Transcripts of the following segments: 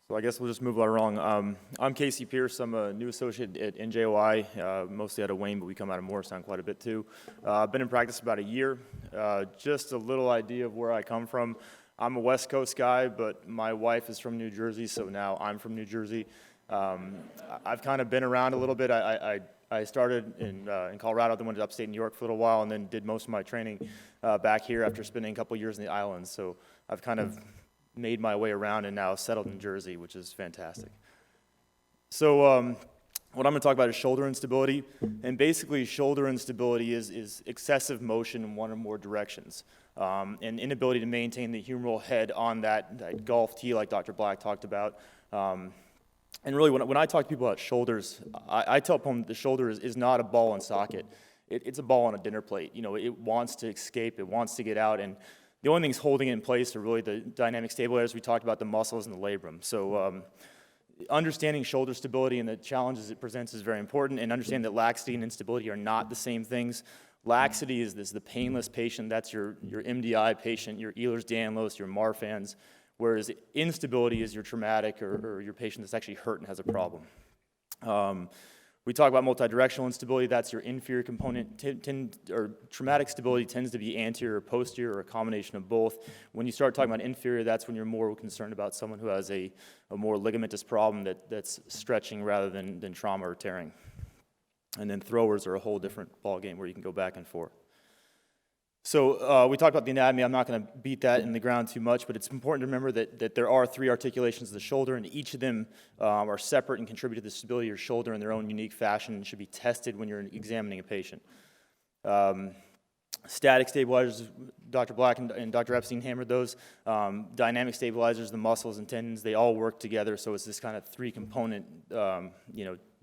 So I guess we'll just move right along. I'm Casey Pierce. I'm a new associate at NJOI, mostly out of Wayne, but we come out of Morristown quite a bit too. I've been in practice about a year. Just a little idea of where I come from. I'm a West Coast guy, but my wife is from New Jersey, so now I'm from New Jersey. I've kind of been around a little bit. I started in Colorado, then went to upstate New York for a little while, and then did most of my training back here after spending a couple years in the islands. So I've kind of made my way around and now settled in Jersey, which is fantastic. So what I'm going to talk about is shoulder instability. And basically, shoulder instability is excessive motion in one or more directions, and inability to maintain the humeral head on that golf tee like Dr. Black talked about. And really, when I talk to people about shoulders, I tell them that the shoulder is not a ball and socket. It's a ball on a dinner plate. You know, it wants to escape, it wants to get out, and the only things holding it in place are really the dynamic stabilizers. We talked about the muscles and the labrum. So understanding shoulder stability and the challenges it presents is very important, and understanding that laxity and instability are not the same things. Laxity is the painless patient. That's your MDI patient, your Ehlers-Danlos, your Marfan's, whereas instability is your traumatic or your patient that's actually hurt and has a problem. We talk about multidirectional instability. That's your inferior component. Traumatic stability tends to be anterior or posterior or a combination of both. When you start talking about inferior, that's when you're more concerned about someone who has a more ligamentous problem that's stretching rather than trauma or tearing. And then throwers are a whole different ballgame where you can go back and forth. So we talked about the anatomy. I'm not going to beat that in the ground too much, but it's important to remember that there are 3 articulations of the shoulder, and each of them are separate and contribute to the stability of your shoulder in their own unique fashion and should be tested when you're examining a patient. Static stabilizers, Dr. Black and Dr. Epstein hammered those. Dynamic stabilizers, the muscles and tendons, they all work together, so it's this kind of 3-component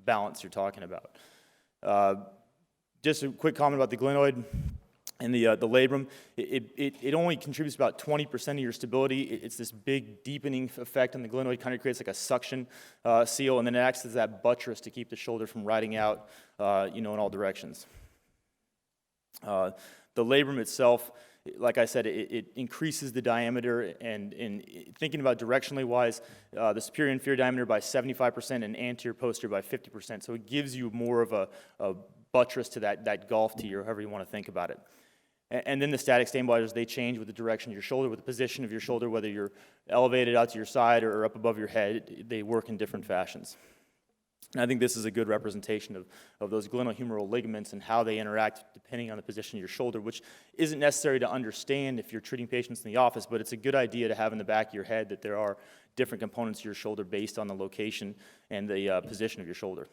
balance you're talking about. Just a quick comment about the glenoid and the labrum. It only contributes about 20% of your stability. It's this big deepening effect on the glenoid, kind of creates like a suction seal, and then it acts as that buttress to keep the shoulder from riding out, in all directions. The labrum itself, like I said, it increases the diameter, and in thinking about directionally wise, the superior inferior diameter by 75% and anterior posterior by 50%. So it gives you more of a buttress to that golf tee, or however you want to think about it. And then the static stabilizers, they change with the direction of your shoulder, with the position of your shoulder, whether you're elevated out to your side or up above your head. They work in different fashions. And I think this is a good representation of those glenohumeral ligaments and how they interact depending on the position of your shoulder, which isn't necessary to understand if you're treating patients in the office, but it's a good idea to have in the back of your head that there are different components of your shoulder based on the location and the position of your shoulder.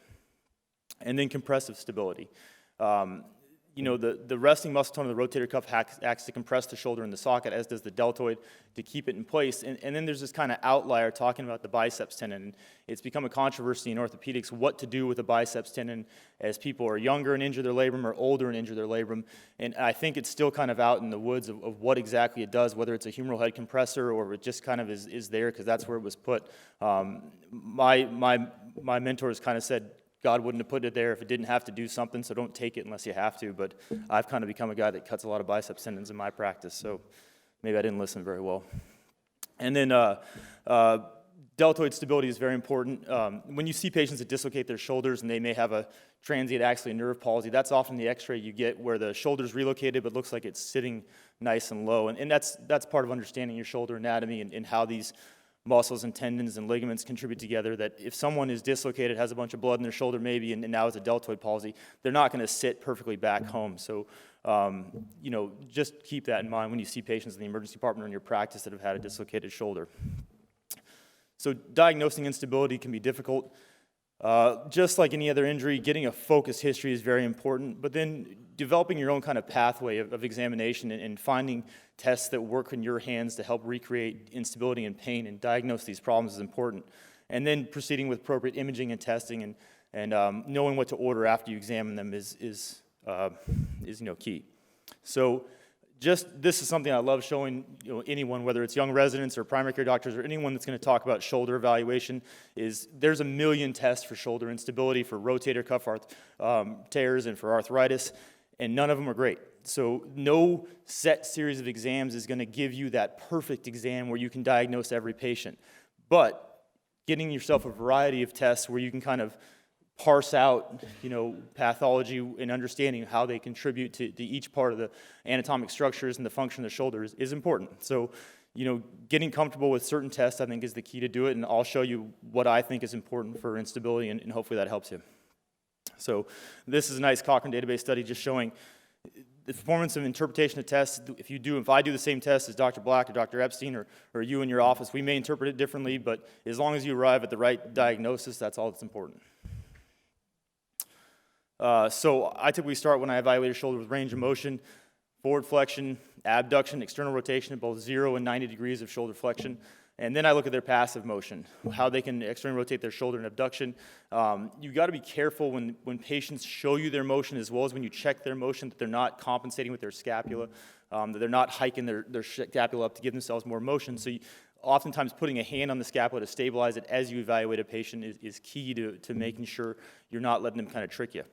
And then compressive stability. The resting muscle tone of the rotator cuff acts to compress the shoulder in the socket, as does the deltoid, to keep it in place. And then there's this kind of outlier talking about the biceps tendon. And it's become a controversy in orthopedics what to do with the biceps tendon as people are younger and injure their labrum or older and injure their labrum. And I think it's still kind of out in the woods of what exactly it does, whether it's a humeral head compressor or it just kind of is there because that's where it was put. My mentors kind of said, God wouldn't have put it there if it didn't have to do something, so don't take it unless you have to. But I've kind of become a guy that cuts a lot of biceps tendons in my practice, so maybe I didn't listen very well. And then deltoid stability is very important. When you see patients that dislocate their shoulders and they may have a transient axillary nerve palsy, that's often the x-ray you get where the shoulder's relocated but looks like it's sitting nice and low. And that's part of understanding your shoulder anatomy and how these muscles and tendons and ligaments contribute together, that if someone is dislocated, has a bunch of blood in their shoulder maybe, and now has a deltoid palsy, they're not going to sit perfectly back home. So, just keep that in mind when you see patients in the emergency department or in your practice that have had a dislocated shoulder. So diagnosing instability can be difficult. Just like any other injury, getting a focused history is very important, but then developing your own kind of pathway of examination and finding tests that work in your hands to help recreate instability and pain and diagnose these problems is important. And then proceeding with appropriate imaging and testing and knowing what to order after you examine them is key. So this is something I love showing anyone, whether it's young residents or primary care doctors or anyone that's going to talk about shoulder evaluation, is there's a million tests for shoulder instability, for rotator cuff tears, and for arthritis, and none of them are great. So no set series of exams is going to give you that perfect exam where you can diagnose every patient. But getting yourself a variety of tests where you can kind of parse out, pathology and understanding how they contribute to each part of the anatomic structures and the function of the shoulder is important. So, getting comfortable with certain tests, I think, is the key to do it, and I'll show you what I think is important for instability, and hopefully that helps you. So this is a nice Cochrane database study just showing the performance of interpretation of tests. If I do the same test as Dr. Black or Dr. Epstein or you in your office, we may interpret it differently, but as long as you arrive at the right diagnosis, that's all that's important. So I typically start when I evaluate a shoulder with range of motion, forward flexion, abduction, external rotation at both 0 and 90 degrees of shoulder flexion. And then I look at their passive motion, how they can externally rotate their shoulder and abduction. You've got to be careful when patients show you their motion, as well as when you check their motion, that they're not compensating with their scapula, that they're not hiking their scapula up to give themselves more motion. So oftentimes putting a hand on the scapula to stabilize it as you evaluate a patient is key to making sure you're not letting them kind of trick you.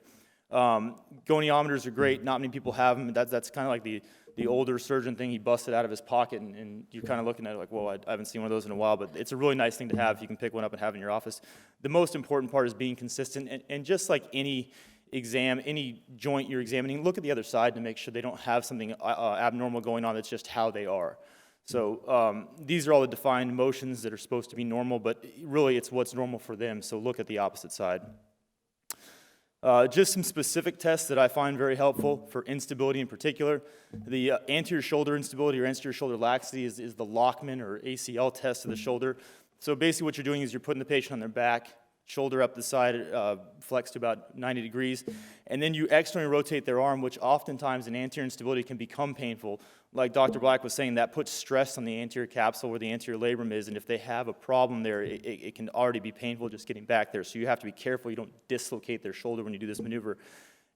Goniometers are great. Not many people have them. That's kind of like the older surgeon thing. He busted out of his pocket, and you're kind of looking at it like, whoa, I haven't seen one of those in a while, but it's a really nice thing to have if you can pick one up and have it in your office. The most important part is being consistent, and just like any exam, any joint you're examining, look at the other side to make sure they don't have something abnormal going on. That's just how they are. So these are all the defined motions that are supposed to be normal, but really it's what's normal for them, so look at the opposite side. Just some specific tests that I find very helpful for instability in particular. The anterior shoulder instability or anterior shoulder laxity is the Lachman or ACL test of the shoulder. So basically what you're doing is you're putting the patient on their back, shoulder up the side, flexed to about 90 degrees, and then you externally rotate their arm, which oftentimes in anterior instability can become painful. Like Dr. Black was saying, that puts stress on the anterior capsule where the anterior labrum is, and if they have a problem there, it can already be painful just getting back there. So you have to be careful you don't dislocate their shoulder when you do this maneuver.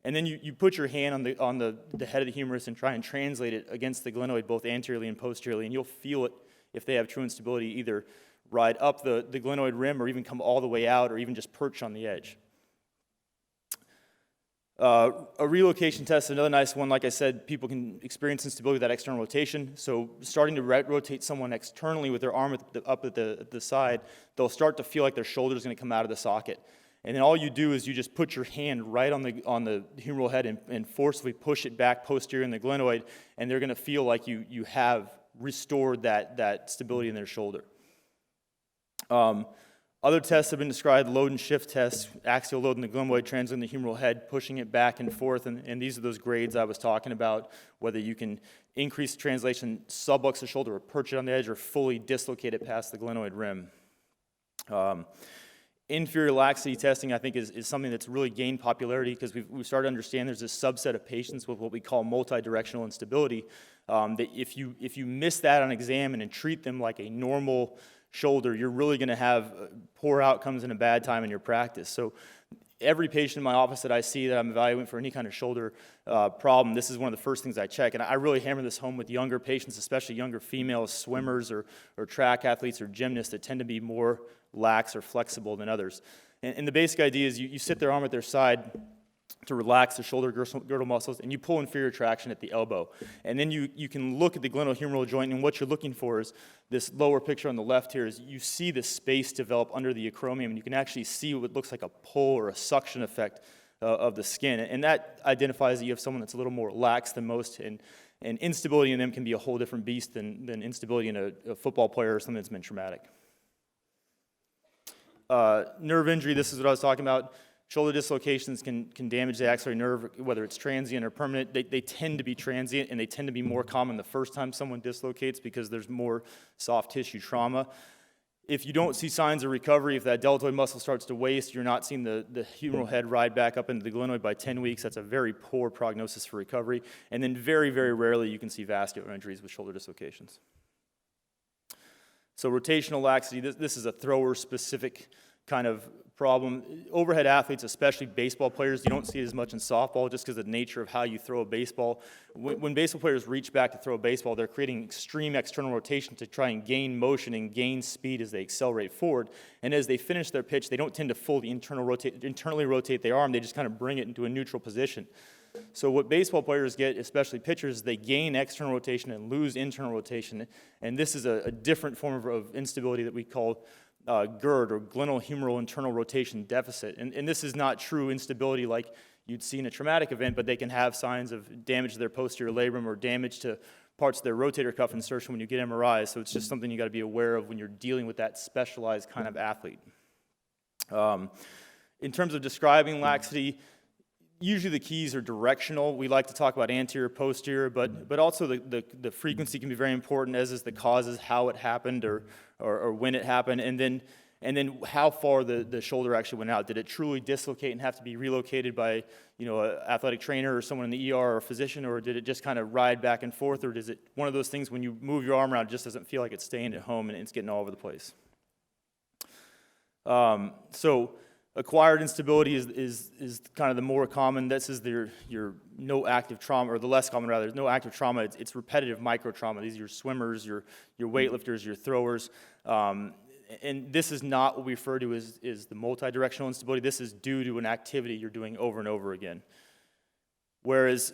And then you put your hand on the head of the humerus and try and translate it against the glenoid, both anteriorly and posteriorly, and you'll feel it if they have true instability, either ride up the glenoid rim or even come all the way out or even just perch on the edge. A relocation test is another nice one. Like I said, people can experience instability with that external rotation. So starting to rotate someone externally with their arm up at the side, they'll start to feel like their shoulder is going to come out of the socket. And then all you do is you just put your hand right on the humeral head and forcefully push it back posterior in the glenoid, and they're going to feel like you have restored that stability in their shoulder. Other tests have been described, load and shift tests, axial load in the glenoid, translating the humeral head, pushing it back and forth, and these are those grades I was talking about, whether you can increase the translation, sublux the shoulder or perch it on the edge or fully dislocate it past the glenoid rim. Inferior laxity testing, I think, is something that's really gained popularity because we've started to understand there's this subset of patients with what we call multidirectional instability, that if you miss that on exam and treat them like a normal shoulder, you're really going to have poor outcomes and a bad time in your practice. So every patient in my office that I see that I'm evaluating for any kind of shoulder problem, this is one of the first things I check. And I really hammer this home with younger patients, especially younger female swimmers or track athletes or gymnasts that tend to be more lax or flexible than others. And the basic idea is you sit their arm at their side to relax the shoulder girdle muscles, and you pull inferior traction at the elbow. And then you can look at the glenohumeral joint, and what you're looking for is this lower picture on the left here is you see the space develop under the acromion, and you can actually see what looks like a pull or a suction effect of the skin. And that identifies that you have someone that's a little more lax than most, and instability in them can be a whole different beast than instability in a football player or something that's been traumatic. Nerve injury, this is what I was talking about. Shoulder dislocations can damage the axillary nerve, whether it's transient or permanent. They tend to be transient, and they tend to be more common the first time someone dislocates because there's more soft tissue trauma. If you don't see signs of recovery, if that deltoid muscle starts to waste, you're not seeing the humeral head ride back up into the glenoid by 10 weeks, that's a very poor prognosis for recovery. And then very, very rarely you can see vascular injuries with shoulder dislocations. So rotational laxity, this is a thrower-specific kind of problem. Overhead athletes, especially baseball players, you don't see it as much in softball just because of the nature of how you throw a baseball. When baseball players reach back to throw a baseball, they're creating extreme external rotation to try and gain motion and gain speed as they accelerate forward. And as they finish their pitch, they don't tend to fully internally rotate their arm. They just kind of bring it into a neutral position. So what baseball players get, especially pitchers, they gain external rotation and lose internal rotation. And this is a different form of instability that we call GERD, or glenohumeral internal rotation deficit. And this is not true instability like you'd see in a traumatic event, but they can have signs of damage to their posterior labrum or damage to parts of their rotator cuff insertion when you get MRIs. So it's just something you got to be aware of when you're dealing with that specialized kind of athlete. In terms of describing laxity, usually the keys are directional. We like to talk about anterior, posterior, but also the frequency can be very important, as is the causes, how it happened or when it happened, and then how far the shoulder actually went out. Did it truly dislocate and have to be relocated by an athletic trainer or someone in the ER or a physician, or did it just kind of ride back and forth, or is it one of those things when you move your arm around, it just doesn't feel like it's staying at home and it's getting all over the place? So acquired instability is kind of the more common. This is your no active trauma, or the less common rather. No active trauma. It's repetitive micro trauma. These are your swimmers, your weightlifters, your throwers. And this is not what we refer to as the multidirectional instability. This is due to an activity you're doing over and over again. Whereas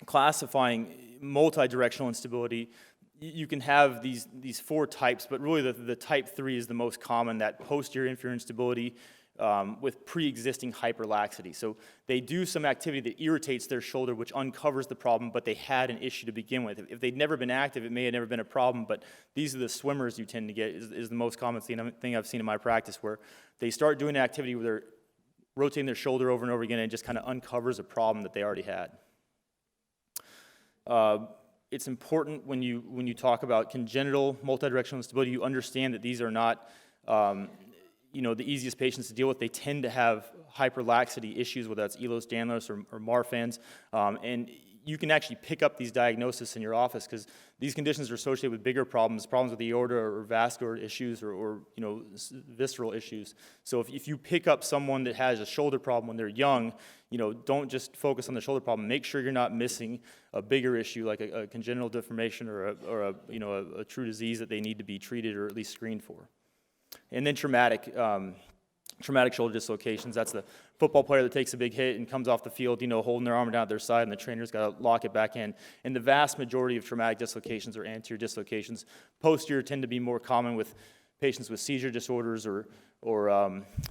classifying multidirectional instability, you can have these four types, but really the type 3 is the most common, that posterior inferior instability with pre-existing hyperlaxity. So they do some activity that irritates their shoulder, which uncovers the problem, but they had an issue to begin with. If they'd never been active, it may have never been a problem, but these are the swimmers you tend to get, is the most common thing I've seen in my practice, where they start doing an activity where they're rotating their shoulder over and over again, and it just kind of uncovers a problem that they already had. It's important when you talk about congenital multidirectional instability, you understand that these are not the easiest patients to deal with. They tend to have hyperlaxity issues, whether that's Ehlers-Danlos or Marfan's, and you can actually pick up these diagnoses in your office, because these conditions are associated with bigger problems with the aorta or vascular issues or visceral issues. So if you pick up someone that has a shoulder problem when they're young, don't just focus on the shoulder problem. Make sure you're not missing a bigger issue like a congenital deformation or a true disease that they need to be treated or at least screened for. And then traumatic shoulder dislocations. That's the football player that takes a big hit and comes off the field, holding their arm down at their side, and the trainer's got to lock it back in. And the vast majority of traumatic dislocations are anterior dislocations. Posterior tend to be more common with patients with seizure disorders or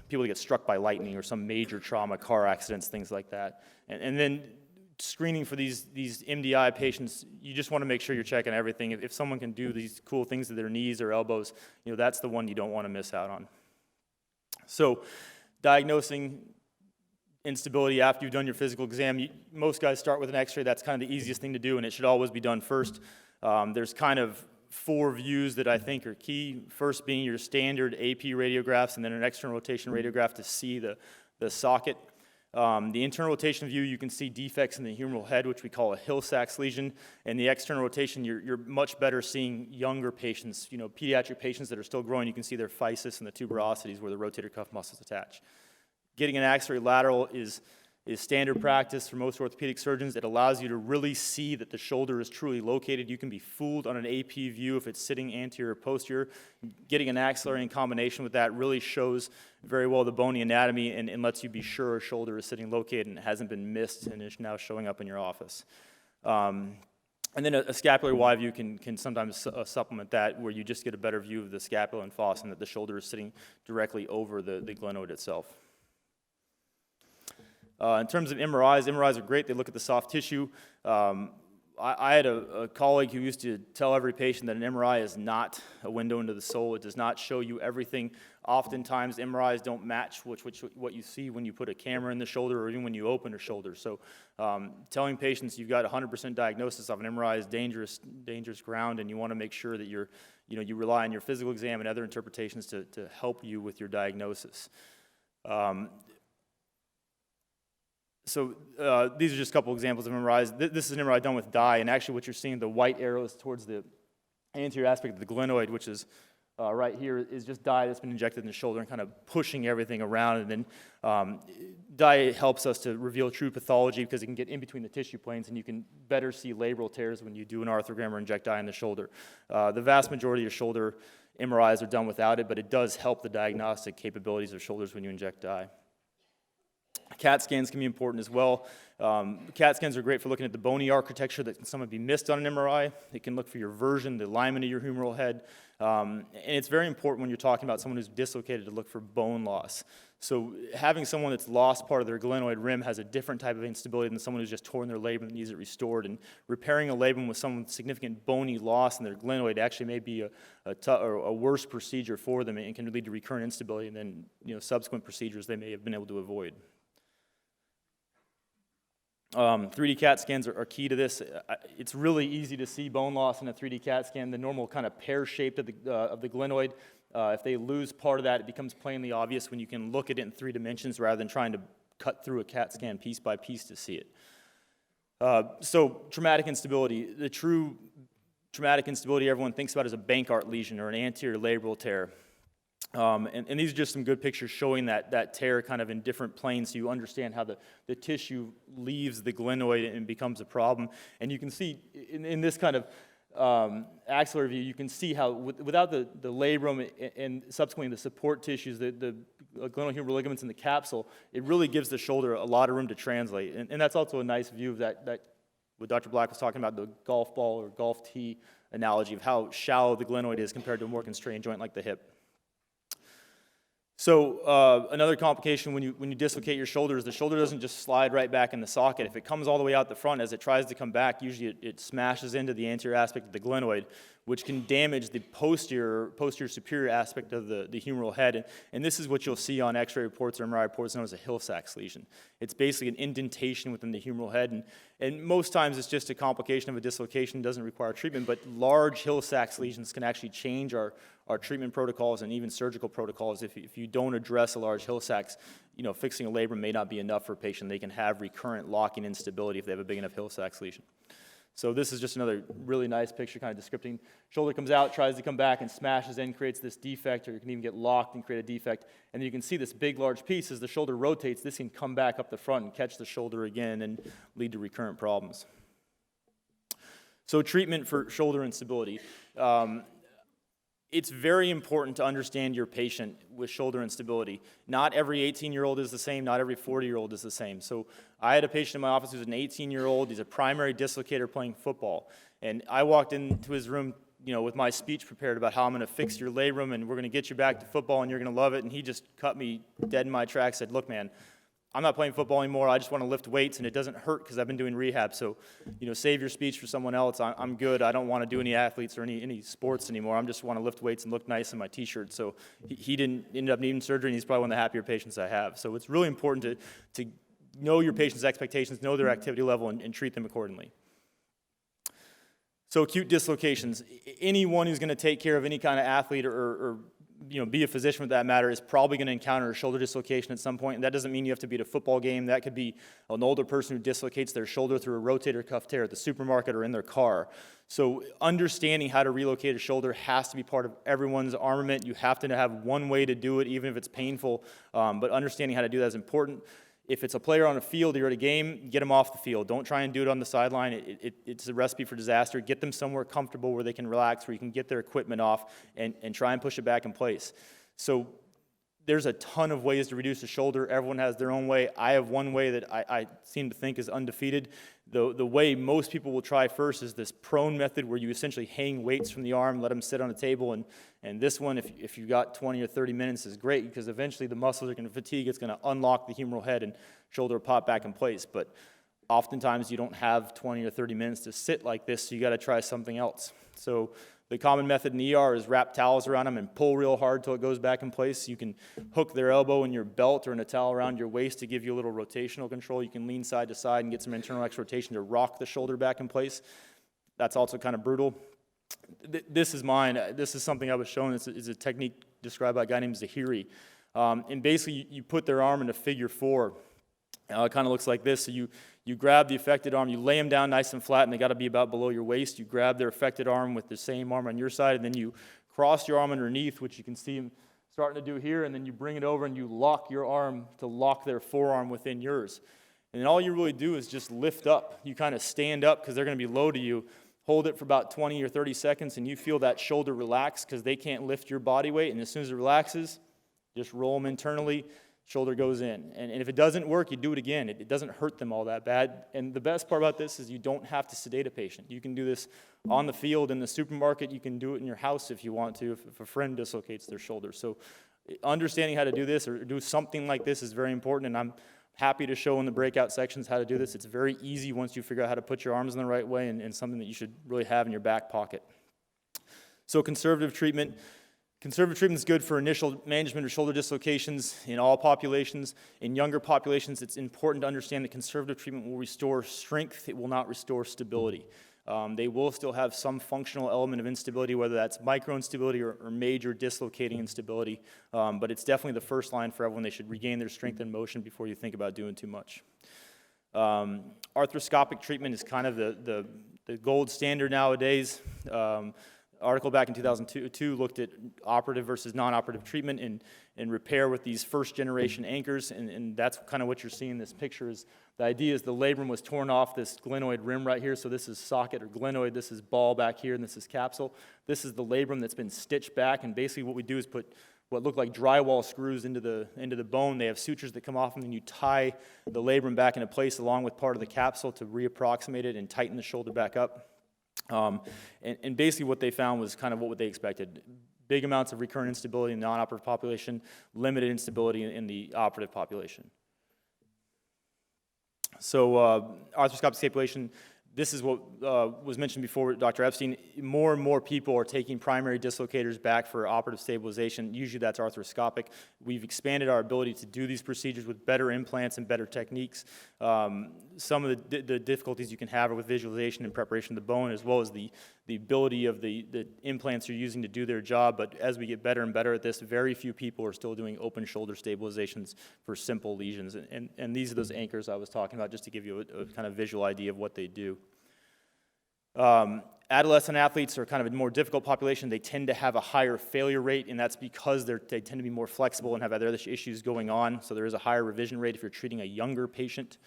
people that get struck by lightning or some major trauma, car accidents, things like that. And then screening for these MDI patients, you just want to make sure you're checking everything. If someone can do these cool things to their knees or elbows, that's the one you don't want to miss out on. So diagnosing instability after you've done your physical exam, most guys start with an x-ray. That's kind of the easiest thing to do, and it should always be done first. There's kind of 4 views that I think are key. First being your standard AP radiographs, and then an external rotation radiograph to see the socket. The internal rotation view, you can see defects in the humeral head, which we call a Hill-Sachs lesion. And the external rotation, you're much better seeing younger patients, pediatric patients that are still growing. You can see their physis and the tuberosities where the rotator cuff muscles attach. Getting an axillary lateral is standard practice for most orthopedic surgeons. It allows you to really see that the shoulder is truly located. You can be fooled on an AP view if it's sitting anterior or posterior. Getting an axillary in combination with that really shows very well the bony anatomy and lets you be sure a shoulder is sitting located and hasn't been missed and is now showing up in your office. And then a scapulary Y view can sometimes supplement that, where you just get a better view of the scapula and fossa and that the shoulder is sitting directly over the glenoid itself. In terms of MRIs are great. They look at the soft tissue. I had a colleague who used to tell every patient that an MRI is not a window into the soul. It does not show you everything. Oftentimes, MRIs don't match what you see when you put a camera in the shoulder or even when you open a shoulder. So telling patients you've got 100% diagnosis of an MRI is dangerous ground, and you want to make sure that you rely on your physical exam and other interpretations to help you with your diagnosis. So these are just a couple examples of MRIs. This is an MRI done with dye, and actually what you're seeing, the white arrows towards the anterior aspect of the glenoid, which is right here, is just dye that's been injected in the shoulder and kind of pushing everything around. And then dye helps us to reveal true pathology because it can get in between the tissue planes, and you can better see labral tears when you do an arthrogram or inject dye in the shoulder. The vast majority of shoulder MRIs are done without it, but it does help the diagnostic capabilities of shoulders when you inject dye. CAT scans can be important as well. CAT scans are great for looking at the bony architecture that can somewhat be missed on an MRI. It can look for your version, the alignment of your humeral head. And it's very important when you're talking about someone who's dislocated to look for bone loss. So having someone that's lost part of their glenoid rim has a different type of instability than someone who's just torn their labrum and needs it restored. And repairing a labrum with someone with significant bony loss in their glenoid actually may be a worse procedure for them and can lead to recurrent instability and then subsequent procedures they may have been able to avoid. 3D CAT scans are key to this. It's really easy to see bone loss in a 3D CAT scan. The normal kind of pear-shaped of the glenoid, if they lose part of that, it becomes plainly obvious when you can look at it in 3 dimensions rather than trying to cut through a CAT scan piece by piece to see it. So traumatic instability. The true traumatic instability everyone thinks about is a Bankart lesion or an anterior labral tear. And these are just some good pictures showing that tear kind of in different planes so you understand how the tissue leaves the glenoid and becomes a problem. And you can see in this kind of axillary view, you can see how without the labrum and subsequently the support tissues, the glenohumeral ligaments in the capsule, it really gives the shoulder a lot of room to translate. And that's also a nice view of that what Dr. Black was talking about, the golf ball or golf tee analogy of how shallow the glenoid is compared to a more constrained joint like the hip. So another complication when you dislocate your shoulder is the shoulder doesn't just slide right back in the socket. If it comes all the way out the front, as it tries to come back, usually it smashes into the anterior aspect of the glenoid, which can damage the posterior superior aspect of the humeral head. And this is what you'll see on X-ray reports or MRI reports known as a Hill-Sachs lesion. It's basically an indentation within the humeral head. And most times it's just a complication of a dislocation, doesn't require treatment, but large Hill-Sachs lesions can actually change our treatment protocols and even surgical protocols. If you don't address a large Hill-Sachs, fixing a labrum may not be enough for a patient. They can have recurrent locking instability if they have a big enough Hill-Sachs lesion. So this is just another really nice picture kind of descripting. Shoulder comes out, tries to come back, and smashes in, creates this defect, or you can even get locked and create a defect. And then you can see this big, large piece. As the shoulder rotates, this can come back up the front and catch the shoulder again and lead to recurrent problems. So treatment for shoulder instability. It's very important to understand your patient with shoulder instability. Not every 18-year-old is the same, not every 40-year-old is the same. So I had a patient in my office who's an 18-year-old, he's a primary dislocator playing football. And I walked into his room, with my speech prepared about how I'm gonna fix your labrum and we're gonna get you back to football and you're gonna love it. And he just cut me dead in my tracks, said, look man, I'm not playing football anymore, I just wanna lift weights and it doesn't hurt because I've been doing rehab. So, save your speech for someone else. I'm good, I don't wanna do any athletes or any sports anymore. I just wanna lift weights and look nice in my t-shirt. So he didn't end up needing surgery and he's probably one of the happier patients I have. So it's really important to know your patient's expectations, know their activity level and treat them accordingly. So acute dislocations. Anyone who's gonna take care of any kind of athlete or be a physician with that matter is probably going to encounter a shoulder dislocation at some point. And that doesn't mean you have to be at a football game. That could be an older person who dislocates their shoulder through a rotator cuff tear at the supermarket or in their car. So understanding how to relocate a shoulder has to be part of everyone's armament. You have to have one way to do it, even if it's painful. But understanding how to do that is important. If it's a player on a field, you're at a game, get them off the field. Don't try and do it on the sideline. It's a recipe for disaster. Get them somewhere comfortable where they can relax, where you can get their equipment off and try and push it back in place. So there's a ton of ways to reduce the shoulder. Everyone has their own way. I have one way that I seem to think is undefeated. The way most people will try first is this prone method where you essentially hang weights from the arm, let them sit on a table, and this one, if you've got 20 or 30 minutes, is great because eventually the muscles are going to fatigue, it's going to unlock the humeral head and shoulder will pop back in place. But oftentimes you don't have 20 or 30 minutes to sit like this, so you got to try something else. So the common method in the ER is wrap towels around them and pull real hard till it goes back in place. You can hook their elbow in your belt or in a towel around your waist to give you a little rotational control. You can lean side to side and get some internal X rotation to rock the shoulder back in place. That's also kind of brutal. This is mine. This is something I was shown. It's a technique described by a guy named Zahiri. And basically, you put their arm in a figure four. It kind of looks like this. So you grab the affected arm, you lay them down nice and flat, and they got to be about below your waist. You grab their affected arm with the same arm on your side, and then you cross your arm underneath, which you can see them starting to do here, and then you bring it over and you lock your arm to lock their forearm within yours. And then all you really do is just lift up. You kind of stand up because they're going to be low to you. Hold it for about 20 or 30 seconds, and you feel that shoulder relax because they can't lift your body weight. And as soon as it relaxes, just roll them internally. shoulder goes in. And if it doesn't work, you do it again. It doesn't hurt them all that bad. And the best part about this is you don't have to sedate a patient. You can do this on the field, in the supermarket. You can do it in your house if you want to, if a friend dislocates their shoulder. So understanding how to do this or do something like this is very important, and I'm happy to show in the breakout sections how to do this. It's very easy once you figure out how to put your arms in the right way, and something that you should really have in your back pocket. So conservative treatment. Conservative treatment is good for initial management of shoulder dislocations in all populations. In younger populations, it's important to understand that conservative treatment will restore strength. It will not restore stability. They will still have some functional element of instability, whether that's micro instability or major dislocating instability, but it's definitely the first line for everyone. They should regain their strength and motion before you think about doing too much. Arthroscopic treatment is kind of the gold standard nowadays. Article back in 2002 looked at operative versus non-operative treatment and repair with these first-generation anchors, and that's kind of what you're seeing in this picture. Is the idea is the labrum was torn off this glenoid rim right here, so this is socket or glenoid, this is ball back here, and this is capsule. This is the labrum that's been stitched back, and basically what we do is put what look like drywall screws into the bone. They have sutures that come off, and then you tie the labrum back into place along with part of the capsule to reapproximate it and tighten the shoulder back up. And basically what they found was kind of what they expected. Big amounts of recurrent instability in the non-operative population, limited instability in the operative population. So arthroscopic stabilization, this is what was mentioned before with Dr. Epstein. More and more people are taking primary dislocators back for operative stabilization. Usually that's arthroscopic. We've expanded our ability to do these procedures with better implants and better techniques. Some of the difficulties you can have are with visualization and preparation of the bone, as well as the ability of the implants you're using to do their job. But as we get better and better at this, very few people are still doing open shoulder stabilizations for simple lesions. And these are those anchors I was talking about, just to give you a kind of visual idea of what they do. Adolescent athletes are kind of a more difficult population. They tend to have a higher failure rate, and that's because they tend to be more flexible and have other issues going on. So there is a higher revision rate if you're treating a younger patient.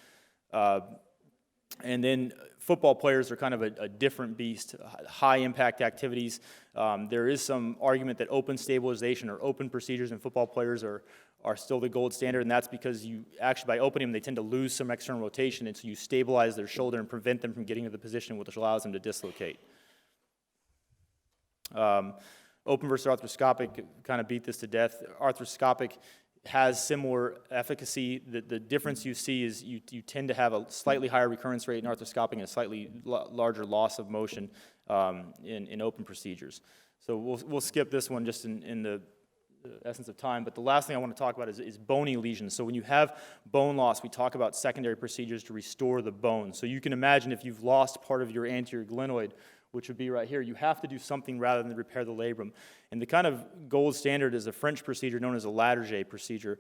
And then football players are kind of a different beast, high impact activities. There is some argument that open stabilization or open procedures in football players are still the gold standard, and that's because you actually, by opening them, they tend to lose some external rotation, and so you stabilize their shoulder and prevent them from getting to the position which allows them to dislocate. Open versus arthroscopic kind of beat this to death. Arthroscopic has similar efficacy. The difference you see is you tend to have a slightly higher recurrence rate in arthroscopic and a slightly larger loss of motion in open procedures. So we'll skip this one just in the essence of time, but the last thing I want to talk about is bony lesions. So when you have bone loss, we talk about secondary procedures to restore the bone. So you can imagine if you've lost part of your anterior glenoid, which would be right here, you have to do something rather than repair the labrum. And the kind of gold standard is a French procedure known as a Latarjet procedure,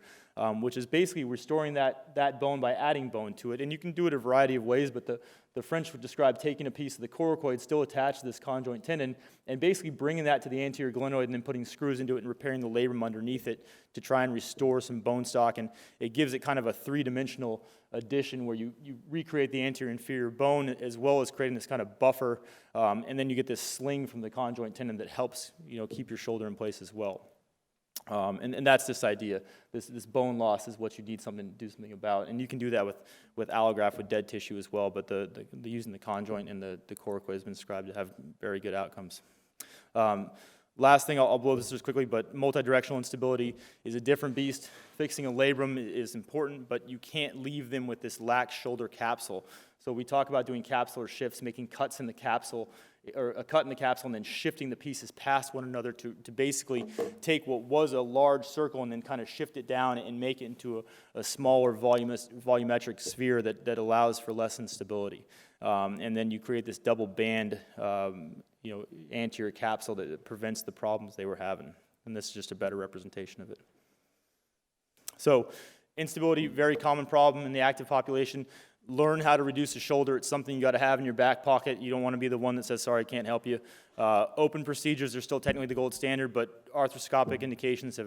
which is basically restoring that bone by adding bone to it. And you can do it a variety of ways, but the French would describe taking a piece of the coracoid still attached to this conjoint tendon and basically bringing that to the anterior glenoid and then putting screws into it and repairing the labrum underneath it to try and restore some bone stock. And it gives it kind of a three-dimensional addition where you recreate the anterior inferior bone as well as creating this kind of buffer, and then you get this sling from the conjoint tendon that helps keep your shoulder in place as well. And that's this idea. This bone loss is what you need to do something about, and you can do that with allograft with dead tissue as well. But the using the conjoint and the coracoid has been described to have very good outcomes. Last thing, I'll blow this just quickly, but multidirectional instability is a different beast. Fixing a labrum is important, but you can't leave them with this lax shoulder capsule. So we talk about doing capsular shifts, making cuts in the capsule, or a cut in the capsule and then shifting the pieces past one another to basically take what was a large circle and then kind of shift it down and make it into a smaller volumetric sphere that allows for less instability. And then you create this double band anterior capsule that prevents the problems they were having. And this is just a better representation of it. So instability, very common problem in the active population. Learn how to reduce the shoulder. It's something you got to have in your back pocket. You don't want to be the one that says, sorry, I can't help you. Open procedures are still technically the gold standard, but arthroscopic indications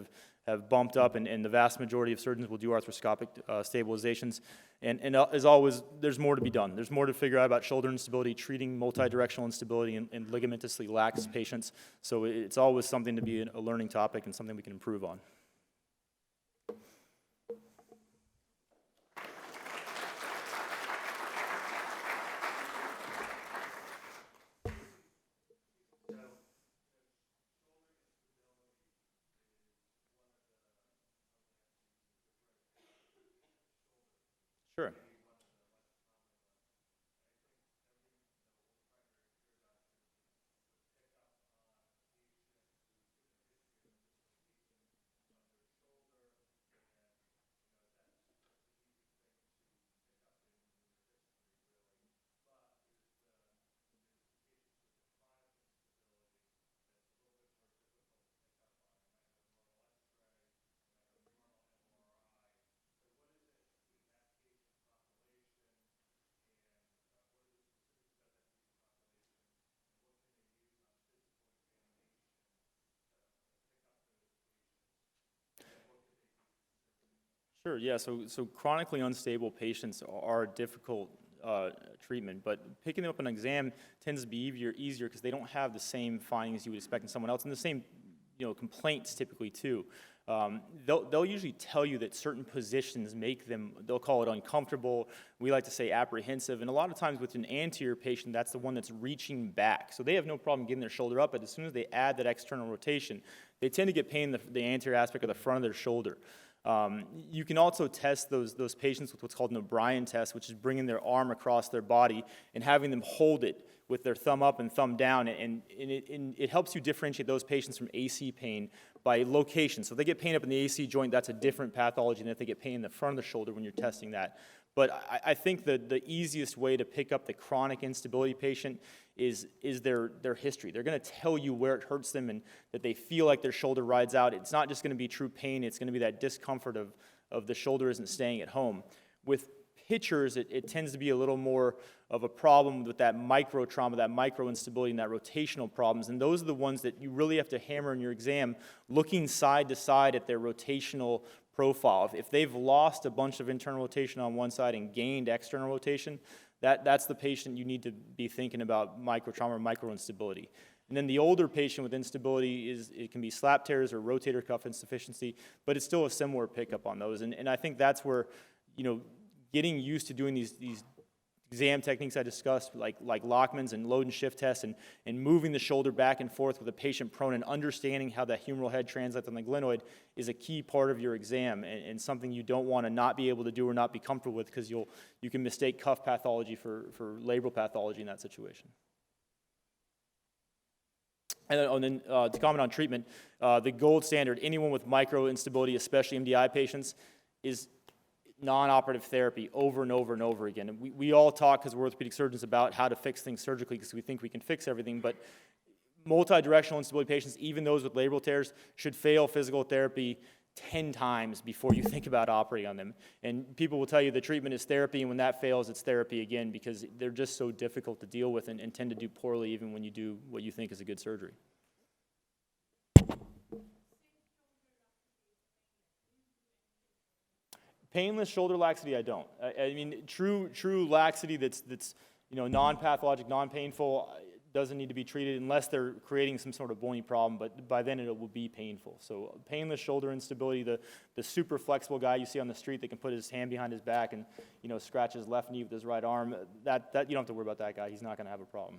have bumped up, and the vast majority of surgeons will do arthroscopic stabilizations. And as always, there's more to be done. There's more to figure out about shoulder instability, treating multidirectional instability in ligamentously lax patients. So it's always something to be a learning topic and something we can improve on. Sure. Sure, yeah, so chronically unstable patients are a difficult treatment, but picking them up on an exam tends to be easier because they don't have the same findings you would expect in someone else, and the same complaints typically too. They'll usually tell you that certain positions make them, they'll call it uncomfortable, we like to say apprehensive, and a lot of times with an anterior patient, that's the one that's reaching back. So they have no problem getting their shoulder up, but as soon as they add that external rotation, they tend to get pain in the anterior aspect of the front of their shoulder. You can also test those patients with what's called an O'Brien test, which is bringing their arm across their body and having them hold it with their thumb up and thumb down, and it helps you differentiate those patients from AC pain by location. So if they get pain up in the AC joint, that's a different pathology than if they get pain in the front of the shoulder when you're testing that. But I think the easiest way to pick up the chronic instability patient is their history. They're going to tell you where it hurts them and that they feel like their shoulder rides out. It's not just going to be true pain, it's going to be that discomfort of the shoulder isn't staying at home. With pitchers, it tends to be a little more of a problem with that micro trauma, that micro instability, and that rotational problems. And those are the ones that you really have to hammer in your exam, looking side to side at their rotational profile. If they've lost a bunch of internal rotation on one side and gained external rotation, that's the patient you need to be thinking about micro trauma or micro instability. And then the older patient with instability it can be slap tears or rotator cuff insufficiency, but it's still a similar pickup on those. And I think that's where, getting used to doing these exam techniques I discussed, like Lachman's and load and shift tests, and moving the shoulder back and forth with a patient prone and understanding how that humeral head translates on the glenoid is a key part of your exam and something you don't want to not be able to do or not be comfortable with because you can mistake cuff pathology for labral pathology in that situation. And then to comment on treatment, the gold standard, anyone with micro instability, especially MDI patients, is non-operative therapy over and over and over again. And we all talk, because we're orthopedic surgeons, about how to fix things surgically because we think we can fix everything, but multi-directional instability patients, even those with labral tears, should fail physical therapy 10 times before you think about operating on them. And people will tell you the treatment is therapy, and when that fails, it's therapy again because they're just so difficult to deal with and tend to do poorly even when you do what you think is a good surgery. Painless shoulder laxity, I don't. I mean, true laxity that's non-pathologic, non-painful doesn't need to be treated unless they're creating some sort of bony problem, but by then it will be painful. So painless shoulder instability, the super flexible guy you see on the street that can put his hand behind his back and scratch his left knee with his right arm, that you don't have to worry about that guy. He's not going to have a problem.